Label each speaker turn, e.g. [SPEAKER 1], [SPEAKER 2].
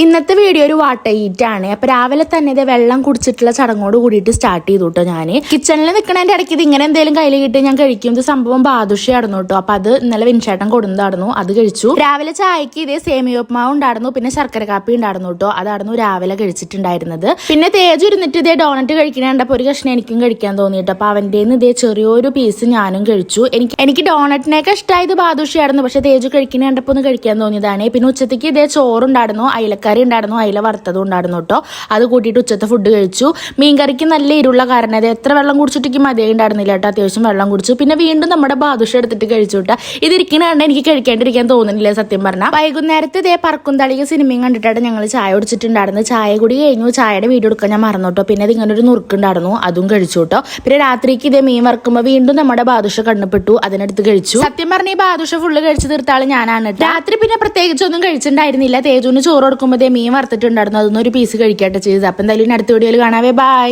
[SPEAKER 1] ഇന്നത്തെ വീഡിയോ ഒരു water heat ആണ്. അപ്പൊ രാവിലെ തന്നെ ഇത് വെള്ളം കുടിച്ചിട്ടുള്ള ചടങ്ങോട് കൂടിയിട്ട് സ്റ്റാർട്ട് ചെയ്തു കേട്ടോ. ഞാൻ കിച്ചണിൽ നിൽക്കണതിന്റെ ഇടയ്ക്ക് ഇത് ഇങ്ങനെ എന്തെങ്കിലും കയ്യിൽ കിട്ടി ഞാൻ കഴിക്കും. ഇത് സംഭവം ബാദുഷയായിരുന്നു കേട്ടോ. അപ്പൊ അത് ഇന്നലെ വിൻചേട്ടൻ കൊടുന്നതായിരുന്നു, അത് കഴിച്ചു. രാവിലെ ചായക്ക് ഇതേ സേമിയ ഉപ്മാവ് ഉണ്ടായിരുന്നു, പിന്നെ ശർക്കര കാപ്പി ഉണ്ടായിരുന്നു കേട്ടോ. അതായിരുന്നു രാവിലെ കഴിച്ചിട്ടുണ്ടായിരുന്നത്. പിന്നെ തേജ് ഇരുന്നിട്ട് ഇതേ ഡോണറ്റ് കഴിക്കണേണ്ടപ്പോ ഒരു കഷ്ണം എനിക്കും കഴിക്കാൻ തോന്നിയിട്ട് അപ്പൊ അവന്റെ ഇതേ ചെറിയൊരു പീസ് ഞാനും കഴിച്ചു. എനിക്ക് ഡോണറ്റിനൊക്കെ ഇഷ്ടമായത് ബാദുഷയായിരുന്നു, പക്ഷെ തേജ് കഴിക്കണേണ്ടപ്പോ ഒന്ന് കഴിക്കാൻ തോന്നിയതാണ്. പിന്നെ ഉച്ചത്തേക്ക് ഇതേ ചോറുണ്ടായിരുന്നു, അയിലക്കറി ഉണ്ടായിരുന്നു, അയില വറുത്തതും ഉണ്ടായിരുന്നു കേട്ടോ. അത് കൂട്ടിയിട്ട് ഉച്ചത്തെ ഫുഡ് കഴിച്ചു. മീൻകറിക്ക് നല്ല ഇരുള്ള കാരണം അത് എത്ര വെള്ളം കുടിച്ചിട്ടേക്ക് മതിയേ ഉണ്ടായിരുന്നില്ല കേട്ടോ. അത്യാവശ്യം വെള്ളം കുടിച്ചു. പിന്നെ വീണ്ടും നമ്മുടെ ബാദുഷ എടുത്തിട്ട് കഴിച്ചു കേട്ടോ. ഇതിരിക്കണ കണ്ട എനിക്ക് കഴിക്കാണ്ടിരിക്കാൻ തോന്നുന്നില്ല സത്യം പറഞ്ഞാൽ. വൈകുന്നേരത്തെ ഇതേ പറക്കുംതളിക സിനിമയും കണ്ടിട്ടാണ് ഞങ്ങൾ ചായ കുടിച്ചിട്ടുണ്ടായിരുന്നു. ചായ കൂടി കഴിഞ്ഞു. ചായയുടെ വീഡിയോ എടുക്കാൻ ഞാൻ മറന്നു കേട്ടോ. പിന്നെ ഇങ്ങനെ ഒരു നുറുക്കുണ്ടായിരുന്നു, അതും കഴിച്ചു കേട്ടോ. പിന്നെ രാത്രിക്ക് ഇതേ മീൻ വറുക്കുമ്പോൾ വീണ്ടും നമ്മുടെ ബാദുഷ കണ്ണപ്പെട്ടു, അതിനടുത്ത് കഴിച്ചു. സത്യം പറഞ്ഞ ഈ ബാദുഷ ഫുള്ള് കഴിച്ചു തീർത്താള് ഞാനാണ്. രാത്രി പിന്നെ പ്രത്യേകിച്ചൊന്നും കഴിച്ചിട്ടുണ്ടായിരുന്നില്ല. തേജുവിന് ചോറ് കൊടുക്കുമ്പോൾ മീൻ വറുത്തിട്ടുണ്ടായിരുന്നു, അതൊന്നും ഒരു പീസ് കഴിക്കാട്ട് ചെയ്തത്. അപ്പൊ എന്തായാലും അടുത്ത വീഡിയോയിൽ കാണാവേ. ബൈ.